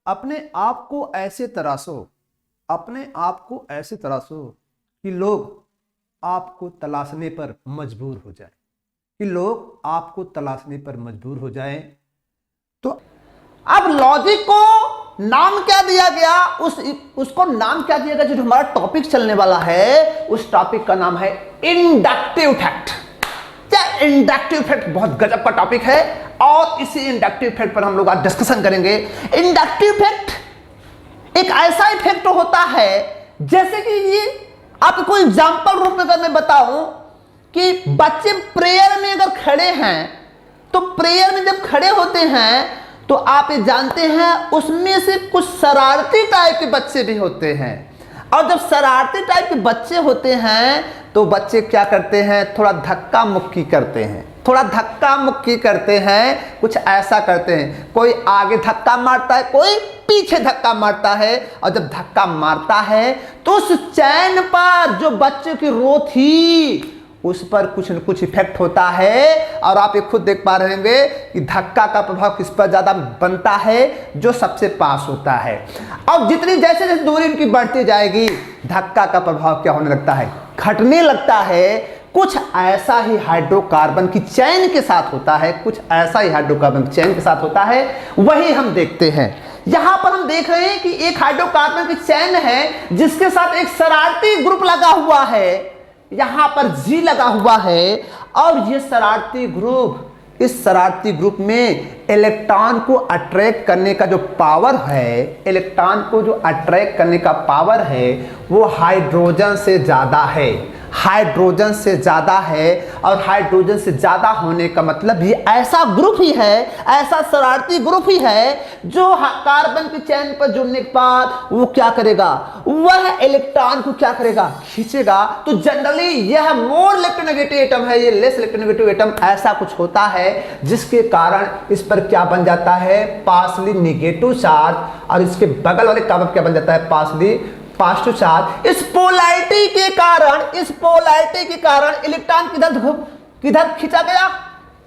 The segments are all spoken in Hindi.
अपने आप को ऐसे तराशो, अपने आप को ऐसे तराशो कि लोग आपको तलाशने पर मजबूर हो जाए, कि लोग आपको तलाशने पर मजबूर हो जाएं। तो अब लॉजिक को नाम क्या दिया गया, उसको नाम क्या दिया गया, जो हमारा टॉपिक चलने वाला है उस टॉपिक का नाम है इंडक्टिव फैक्ट। क्या इंडक्टिव फैक्ट बहुत गजब का टॉपिक है और इसी इंडक्टिव फैक्ट पर हम लोग आज डिस्कशन करेंगे। इंडक्टिव फैक्ट एक ऐसा इफेक्ट होता है, जैसे कि ये आपको एग्जांपल रूप में अगर मैं बताऊं कि बच्चे प्रेयर में अगर खड़े हैं तो प्रेयर में जब खड़े होते हैं तो आप ये जानते हैं उसमें से कुछ शरारती टाइप के बच्चे भी होते हैं। और जब शरारती टाइप के बच्चे होते हैं तो बच्चे क्या करते हैं, थोड़ा धक्का मुक्की करते हैं, थोड़ा धक्का मुक्की करते हैं, कुछ ऐसा करते हैं। कोई आगे धक्का मारता है, कोई पीछे धक्का मारता है। और जब धक्का मारता है तो उस चैन पर जो बच्चे की रो थी उस पर कुछ न कुछ इफेक्ट होता है। और आप ये खुद देख पा रहे होंगे कि धक्का का प्रभाव किस पर ज्यादा बनता है, जो सबसे पास होता है। और जितनी जैसे जैसे दूरी उनकी बढ़ती जाएगी धक्का का प्रभाव क्या होने लगता है, घटने लगता है। कुछ ऐसा ही हाइड्रोकार्बन की चैन के साथ होता है, कुछ ऐसा ही हाइड्रोकार्बन की चैन के साथ होता है, वही हम देखते हैं। यहां पर हम देख रहे हैं कि एक हाइड्रोकार्बन की चैन है जिसके साथ एक शरारती ग्रुप लगा हुआ है, यहां पर G लगा हुआ है। और ये शरारती ग्रुप, इस शरारती ग्रुप में इलेक्ट्रॉन को अट्रैक्ट करने का जो पावर है, इलेक्ट्रॉन को जो अट्रैक्ट करने का पावर है वो हाइड्रोजन से ज्यादा है, हाइड्रोजन से ज्यादा है। और हाइड्रोजन से ज्यादा होने का मतलब ये ऐसा ग्रुप ही है, ऐसा शरारती ग्रुप ही है जो कार्बन की चैन पर जुड़ने के बाद वो क्या करेगा, वह इलेक्ट्रॉन को क्या करेगा, खींचेगा। तो जनरली यह मोर इलेक्ट्रोनेगेटिव एटम है, ये लेस इलेक्ट्रोनेगेटिव एटम, ऐसा कुछ होता है जिसके कारण इस पर क्या बन जाता है, पार्शली नेगेटिव चार्ज। और इसके बगल वाले कार्बन क्या बन जाता है, पार्शली पॉजिटिव चार्ज। इस पोलैरिटी के कारण, इस पोलैरिटी के कारण इलेक्ट्रॉन किधर खींचा गया,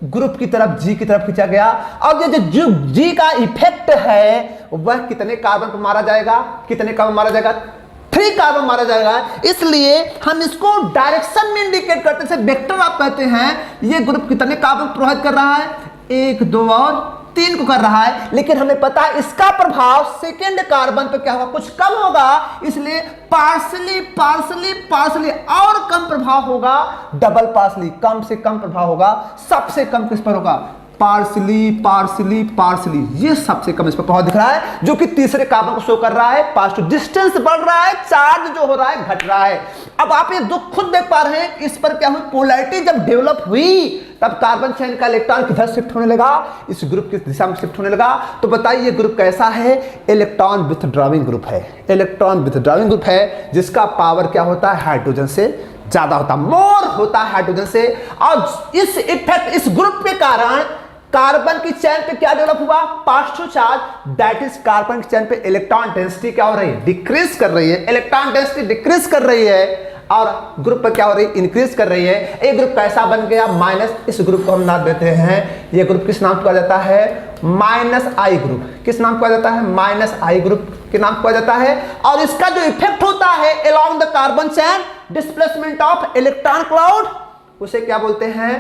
ग्रुप की तरफ, G की तरफ खींचा गया। और ये जो G का इफेक्ट है वह कितने कार्बन पर मारा जाएगा, कितने कार्बन मारा जाएगा, 3 कार्बन मारा जाएगा। इसलिए हम इसको डायरेक्शन में इंडिकेट करते हैं, वेक्टर आप कहते हैं। ये ग्रुप कितने कार्बन प्रभावित कर रहा है, 1, 2 और 3 को कर रहा है। लेकिन हमें पता है इसका प्रभाव सेकेंड कार्बन पर क्या होगा, कुछ कम होगा। इसलिए पार्शली पार्शली पार्शली और कम प्रभाव होगा, डबल पार्शली, कम से कम प्रभाव होगा। सबसे कम किस पर होगा, पार्शली पार्शली पार्शली, ये सबसे कम इस पर प्रभाव दिख रहा है, जो कि तीसरे कार्बन को शो कर रहा है। पॉजिटिव डिस्टेंस बढ़ रहा है, चार्ज जो हो रहा है घट रहा है। अब आप ये दुख खुद देख पा रहे हैं, इस पर क्या हुई, पोलैरिटी जब डेवलप हुई तब कार्बन चैन का इलेक्ट्रॉन किधर शिफ्ट होने लगा, इस ग्रुप की दिशा में शिफ्ट होने लगा। तो बताइए ये ग्रुप कैसा है, इलेक्ट्रॉन विथड्रॉइंग ग्रुप है, इलेक्ट्रॉन विथड्रॉइंग ग्रुप है, जिसका पावर क्या होता है, हाइड्रोजन से ज्यादा होता, मोर होता है हाइड्रोजन से। और इस इफेक्ट, इस ग्रुप के कारण कार्बन की चैन पे क्या डेवलप हुआ, positive charge. That is carbon की चैन पे इलेक्ट्रॉन डेंसिटी क्या हो रही है, डिक्रीज कर रही है, इलेक्ट्रॉन डेंसिटी डिक्रीज कर रही है। और ग्रुप पर क्या हो रही है, इंक्रीज कर रही है। एक ग्रुप कैसा बन गया, माइनस। इस ग्रुप को हम नाम देते हैं, ये ग्रुप किस नाम से कहा जाता है, -I ग्रुप। किस नाम कहा जाता है, -I ग्रुप के नाम कहा जाता है। और इसका जो इफेक्ट होता है along the carbon chain, displacement of electron cloud, उसे क्या बोलते हैं,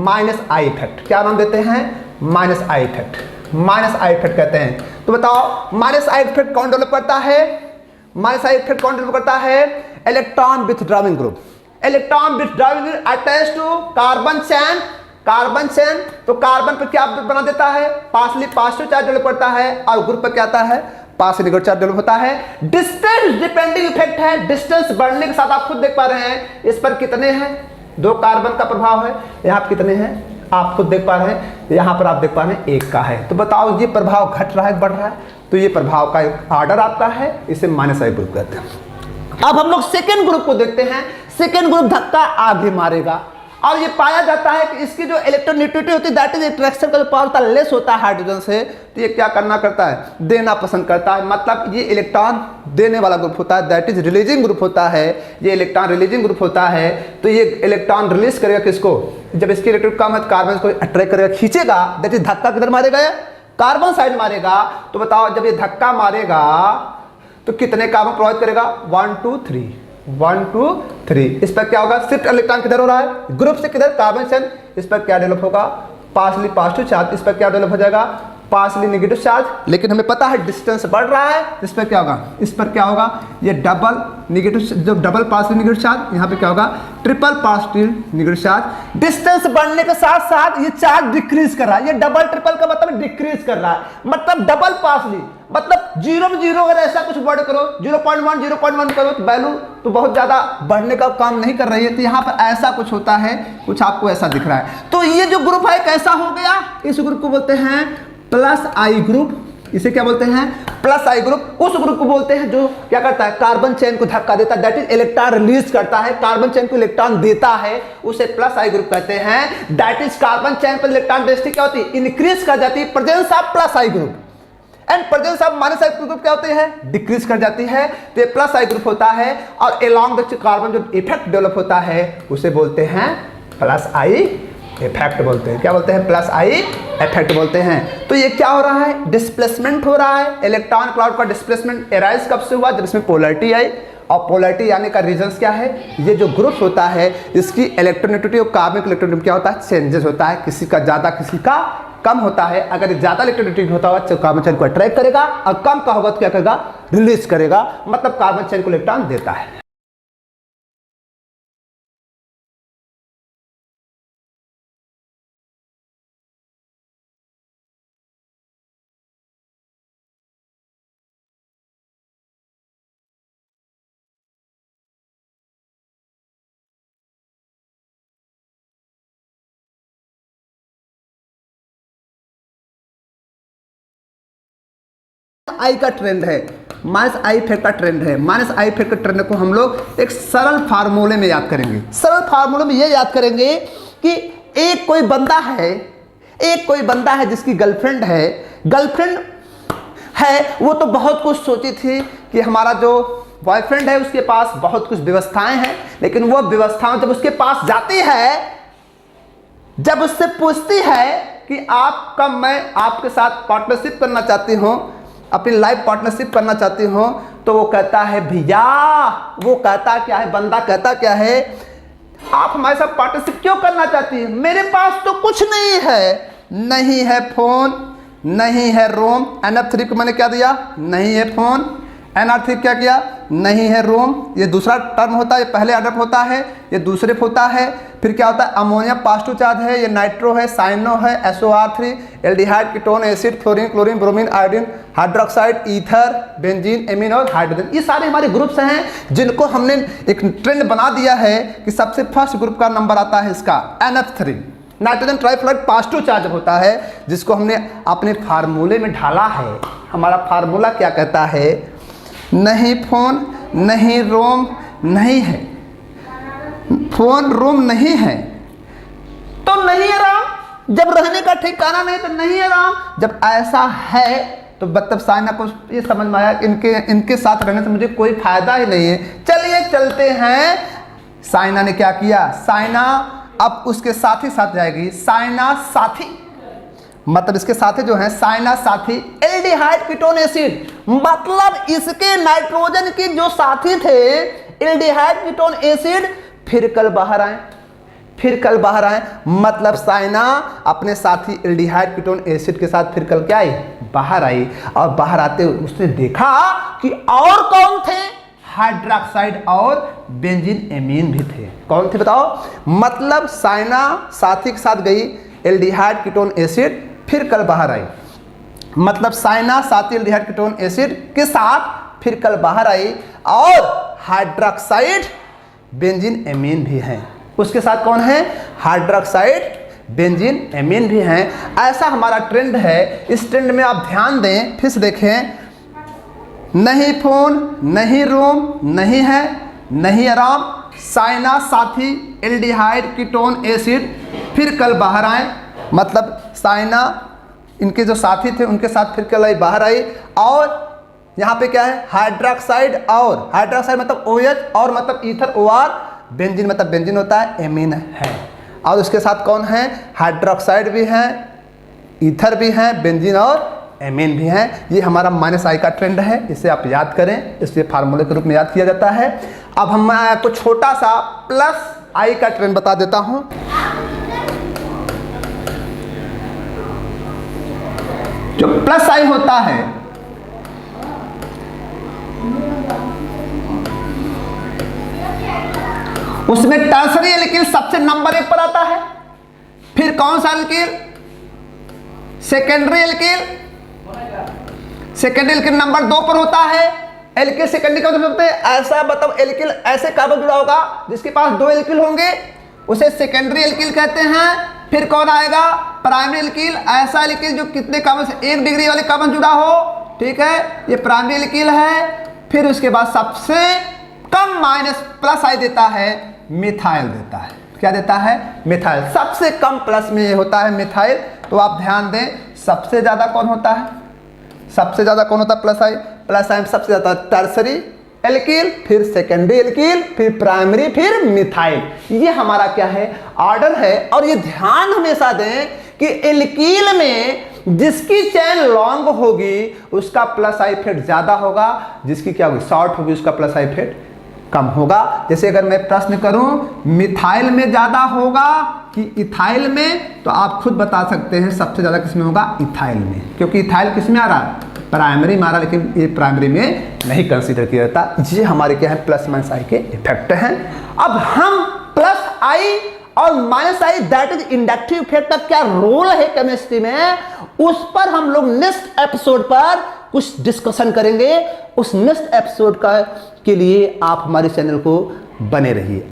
-I इफेक्ट। क्या नाम देते हैं, -I इफेक्ट, -I इफेक्ट कहते हैं। तो बताओ -I इफेक्ट कौन डेवलप करता है, -I इफेक्ट कौन डेवलप करता है, electron withdrawing group. Electron withdrawing group attach to carbon chain, carbon chain. तो कार्बन पर क्या बना देता है, पार्शली पॉजिटिव चार्ज डेवलप करता है, और ग्रुप पर क्या आता है, पार्शली नेगेटिव चार्ज डेवलप होता है। डिस्टेंस डिपेंडिंग इफेक्ट है, डिस्टेंस बढ़ने के साथ आप खुद देख पा रहे हैं इस पर कितने हैं, 2 कार्बन का प्रभाव है, यहाँ पर कितने हैं आप खुद देख पा रहे हैं, यहाँ पर आप देख पा रहे हैं 1 का है। तो बताओ ये प्रभाव घट रहा है बढ़ रहा है, तो ये प्रभाव का एक ऑर्डर आपका है, इसे -I ग्रुप कहते हैं। अब हम लोग सेकेंड ग्रुप को देखते हैं। सेकेंड ग्रुप धक्का आगे मारेगा, और ये पाया जाता है कि इसकी जो इलेक्ट्रोनेगेटिविटी होती है, दैट इज अट्रैक्शन का जो पावर होता है लेस होता है हाइड्रोजन से। तो ये क्या करना करता है, देना पसंद करता है। मतलब ये इलेक्ट्रॉन देने वाला ग्रुप होता है, दैट इज रिलीजिंग ग्रुप होता है। ये इलेक्ट्रॉन रिलीजिंग ग्रुप होता है। तो ये इलेक्ट्रॉन रिलीज करेगा किसको, जब इसकी इलेक्ट्रॉन कम है तो कार्बन को अट्रैक्ट करेगा, खींचेगा, दैट इज धक्का किधर मारेगा, कार्बन साइड मारेगा तो बताओ जब ये धक्का मारेगा तो कितने कार्बन प्रोवाइड करेगा? 1 2 3 1 2 3। इस पर क्या होगा? शिफ्ट इलेक्ट्रॉन किधर हो रहा है? ग्रुप से किधर? Carbon chain. इस पर क्या डेवलप होगा? Partially positive charge. इस पर क्या डेवलप हो जाएगा? Partially negative charge. लेकिन हमें पता है डिस्टेंस बढ़ रहा है, इस पर क्या होगा? इस पर क्या होगा? ये डबल नेगेटिव, जो डबल पार्शियली नेगेटिव चार्ज, यहाँ पे क्या होगा? Triple partially negative charge. Distance बढ़ने के साथ साथ ये चार्ज डिक्रीज कर रहा है। ये डबल ट्रिपल का मतलब डिक्रीज कर रहा है, मतलब डबल पार्शियली, मतलब 0 में 0 अगर ऐसा कुछ वर्ड करो, 0.1 करो तो वैल्यू तो बहुत ज्यादा बढ़ने का काम नहीं कर रही है। तो यहाँ पर ऐसा कुछ होता है, कुछ आपको ऐसा दिख रहा है। तो ये जो ग्रुप है कैसा हो गया? इस ग्रुप को बोलते हैं प्लस आई ग्रुप। इसे क्या बोलते हैं? प्लस आई ग्रुप। उस ग्रुप को बोलते हैं जो क्या करता है? कार्बन चेन को धक्का देता है, दैट इज इलेक्ट्रॉन रिलीज करता है, कार्बन चेन को इलेक्ट्रॉन देता है, उसे प्लस आई ग्रुप कहते हैं। दैट इज कार्बन चेन पर इलेक्ट्रॉन डेंसिटी क्या होती है? इंक्रीज कर जाती है, presence of plus I group. And presence of minus I group क्या होती है? डिक्रीज कर जाती है। तो ये प्लस आई ग्रुप होता है और अलोंग द कार्बन जो इफेक्ट डेवलप होता है उसे बोलते हैं प्लस आई इफेक्ट बोलते हैं। क्या बोलते हैं? प्लस आई इफेक्ट बोलते हैं। तो ये क्या हो रहा है? डिस्प्लेसमेंट हो रहा है। इलेक्ट्रॉन क्लाउड का डिस्प्लेसमेंट एराइज कब से हुआ? जब इसमें पोलैरिटी आई। और पोलैरिटी आने का रीजंस क्या है? ये जो ग्रुप होता है इसकी इलेक्ट्रोनेगेटिविटी और कार्बनिक इलेक्ट्रोनेगेटिविटी क्या होता है? चेंजेस होता है, किसी का ज्यादा किसी का कम होता है। अगर ज्यादा इलेक्ट्रोनेगेटिविटी होता होगा तो कार्बन चेन को अट्रैक्ट करेगा और कम का होगा तो क्या करेगा? रिलीज करेगा, मतलब कार्बन चेन को इलेक्ट्रॉन देता है। आई का ट्रेंड है, माइनस आई इफेक्ट का ट्रेंड है। माइनस आई इफेक्ट के ट्रेंड को हम लोग एक सरल फार्मूले में याद करेंगे। सरल फार्मूले में ये याद करेंगे कि एक कोई बंदा है जिसकी गर्लफ्रेंड है, वो तो बहुत कुछ सोची थी कि हमारा जो बॉयफ्रेंड है उसके पास बहुत कुछ व्यवस्थाएं हैं, लेकिन वो व्यवस्थाएं जब उसके पास जाती है, जब उससे पूछती है कि आप कब मैं आपके साथ पार्टनरशिप करना चाहती हूँ, अपनी लाइफ पार्टनरशिप करना चाहती हूँ, तो वो कहता है भैया, वो कहता क्या है? बंदा कहता क्या है? आप हमारे साथ पार्टनरशिप क्यों करना चाहती हैं? मेरे पास तो कुछ नहीं है, नहीं है फोन, नहीं है रूम। NF3 को मैंने क्या दिया? नहीं है फोन। NR3 क्या किया? नहीं है रूम। ये दूसरा टर्म होता है, ये पहले ऑर्डर होता है, ये दूसरे होता है। फिर क्या होता है? अमोनिया पॉजिटिव चार्ज है, ये नाइट्रो है, साइनो है, SO3, aldehyde, ketone, acid, fluorine, chlorine, bromine, iodine, hydroxide, ether, benzene, amine और हाइड्रोजन। ये सारे हमारे ग्रुप्स हैं जिनको हमने एक ट्रेंड बना दिया है कि सबसे फर्स्ट ग्रुप का नंबर आता है इसका NF3, nitrogen trifluoride positive charge होता है, जिसको हमने अपने फार्मूले में ढाला है। हमारा फार्मूला क्या कहता है? नहीं फोन, नहीं रोम, नहीं है फोन, रूम नहीं है तो नहीं है राम। जब रहने का ठिकाना नहीं तो नहीं है राम। जब ऐसा है तो मतलब साइना को ये समझ में आया कि इनके साथ रहने से मुझे कोई फायदा ही नहीं है, चलिए चलते हैं। साइना ने क्या किया? साइना अब उसके साथी साथ जाएगी। साइना साथी मतलब इसके साथी जो है साइना साथी एल्डिहाइड कीटोन एसिड, मतलब इसके नाइट्रोजन के जो साथी थे एल्डिहाइड कीटोन एसिड फिर कल बाहर आए, मतलब साइना अपने साथी एल्डिहाइड कीटोन एसिड के साथ फिर कल क्या आई? बाहर आई। और बाहर आते उसने देखा कि और कौन थे? हाइड्रोक्साइड और बेंजीन एमीन भी थे। कौन थे बताओ? मतलब साइना साथी के साथ गई, एल्डिहाइड कीटोन एसिड फिर कल बाहर आई, मतलब साइना साथी एल्डिहाइड कीटोन एसिड के साथ फिर कल बाहर आई, और हाइड्रोक्साइड बेंजीन एमीन भी हैं। उसके साथ कौन है? हाइड्रोक्साइड बेंजीन एमीन भी हैं। ऐसा हमारा ट्रेंड है। इस ट्रेंड में आप ध्यान दें, फिर से देखें। नहीं फोन, नहीं रूम, नहीं है, नहीं आराम, साइना साथी एल्डिहाइड कीटोन एसिड फिर कल बाहर आए, मतलब साइना इनके जो साथी थे उनके साथ फिर कल बाहर आई। और यहाँ पे क्या है? हाइड्रोक्साइड, और हाइड्रोक्साइड मतलब OH, और मतलब ईथर OR, बेंजीन मतलब बेंजीन होता है, एमीन है। और उसके साथ कौन है? हाइड्रोक्साइड भी है, ईथर भी हैं, बेंजीन और एमीन भी हैं। ये हमारा -I का ट्रेंड है, इसे आप याद करें, इसलिए फार्मूले के रूप में याद किया जाता है। अब हम आपको छोटा सा +I का ट्रेंड बता देता हूं। जो +I होता है उसमें टर्सरी एल्किल सबसे नंबर 1 पर आता है। फिर कौन सा alkyl? Secondary alkyl. Secondary alkyl number 2 पर होता है। एल्किल सेकेंडरी का मतलब ऐसा, मतलब एल्किल ऐसे कार्बन जुड़ा होगा जिसके पास 2 एल्किल होंगे, उसे सेकेंडरी एल्किल कहते हैं। फिर कौन आएगा? Primary alkyl. ऐसा एल्किल जो कितने कार्बन से 1 डिग्री वाले कार्बन जुड़ा हो, ठीक है, ये प्राइमरी एल्किल है। फिर उसके बाद सबसे कम +I देता है, मिथाइल देता है। क्या देता है? मिथाइल। सबसे कम प्लस में ये होता है मिथाइल। तो आप ध्यान दें, सबसे ज्यादा कौन होता है? सबसे ज्यादा कौन होता है? +I में सबसे ज्यादा टर्सरी एल्किल, फिर सेकेंडरी एल्किल, फिर प्राइमरी, फिर मिथाइल। ये हमारा क्या है? ऑर्डर है। और ये ध्यान हमेशा दें कि एल्किल में जिसकी चेन लॉन्ग होगी उसका +I इफेक्ट ज्यादा होगा, जिसकी क्या होगी? शॉर्ट होगी, उसका +I इफेक्ट कम होगा। जैसे अगर मैं प्रश्न करूं मिथाइल में ज्यादा होगा कि इथाइल में, तो आप खुद बता सकते हैं सबसे ज्यादा किस में होगा? इथाइल में, क्योंकि इथाइल किस में आ रहा है? प्राइमरी में आ रहा है, लेकिन ये प्राइमरी में नहीं कंसीडर किया जाता। ये हमारे क्या है? +I के इफेक्ट हैं। अब हम +I और -I that is inductive effect का क्या रोल है केमिस्ट्री में, उस पर हम लोग नेक्स्ट एपिसोड पर कुछ डिस्कशन करेंगे। उस नेक्स्ट एपिसोड का के लिए आप हमारे चैनल को बने रहिए।